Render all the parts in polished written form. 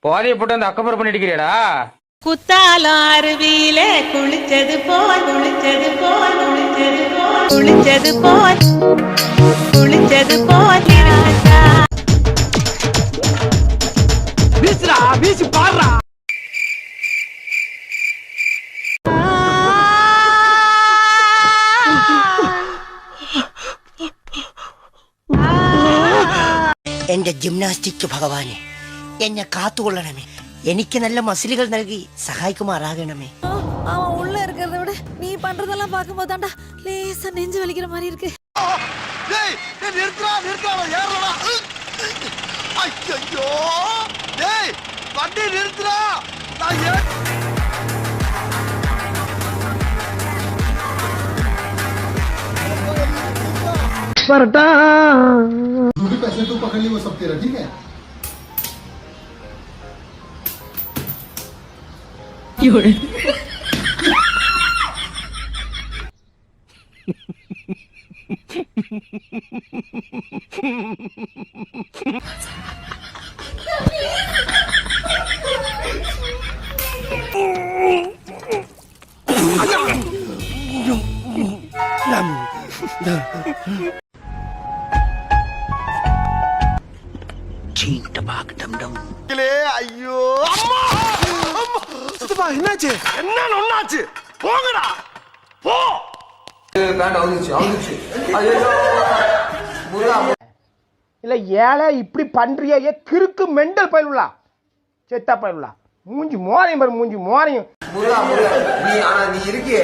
போதைய போட்டு அந்த அக்கப்புறம் பண்ணிட்டு குத்தாலம் அருவியில குளிச்சது போல் குளிச்சது போல் குளிச்சது போல் குளிச்சது போல் ராஜா வீசுடா வீசி பாடுறா. എന്റെ ജിംനാസ്റ്റിക് ഭഗവാനെ എന്നെ കാത്തുകൊള്ളണമേ. എനിക്ക് നല്ല മസിലുകൾ നൽകി സഹായിക്കുമാറാകണമേ. அவன் உள்ள இருக்கிறத விட நீ பண்றதெல்லாம் பார்க்கும்போது தாண்டா லேசா நெஞ்சு வலிக்கிற மாதிரி இருக்கு. पैसे तो पकड़ ली वो सब तेरा ठीक है. ஐயோ என்னாச்சு என்ன ஒண்ணாச்சு போங்கடா போ. இல்ல ஏழை இப்படி பண்றியே கிறுக்கு மெண்டல் பயிலுலா செத்தா பயிலுலா மூஞ்சி மோரையும் பாரு மூஞ்சி மோரையும் நீ இருக்கே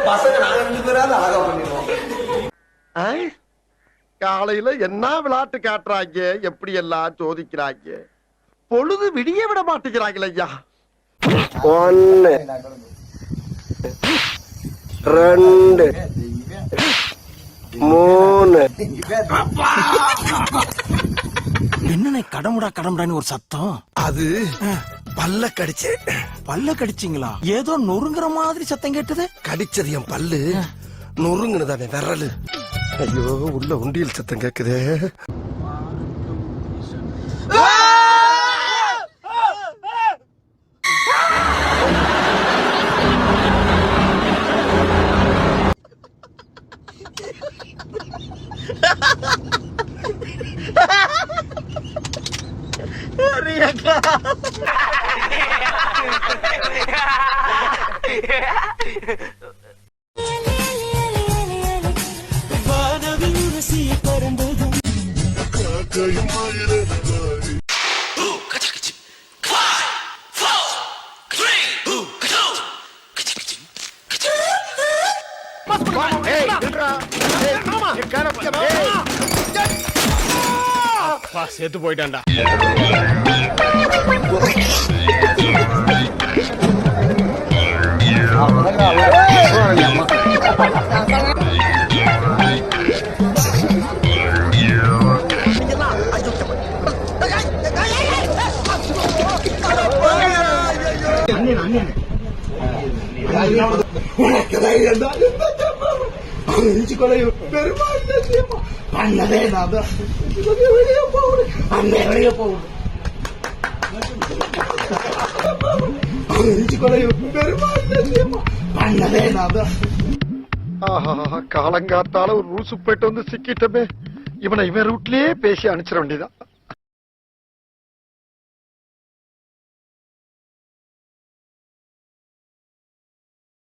பசங்க நாங்க 2 பேராவது அழகா பண்ணிடுவோம். காலையில என்ன விளையாட்டு காட்டுறாங்க எப்படி எல்லாம் சோதிக்கிறாங்க. பொழுது விடிய விட மாட்டேங்கிறாங்களே ஐயா. 1 2 3 என்ன கடமுடான்னு ஒரு சத்தம். அது பல்ல கடிச்சு. பல்ல கடிச்சிங்களா? ஏதோ நொறுங்குற மாதிரி சத்தம் கேட்டது. கடிச்சது என் பல்லு, நொறுங்குனது அவன் விரலு. ஐயோ உள்ள உண்டியல் சத்தம் கேக்குதே. சேர்த்து போயிட்டான்டா. காலங்காத்தால ஒரு ரூசு போயிட்டு வந்து சிக்கிட்டமே. இவனை இவன் ரூட்லயே பேசி அனுப்பிச்சிட வேண்டியதான்.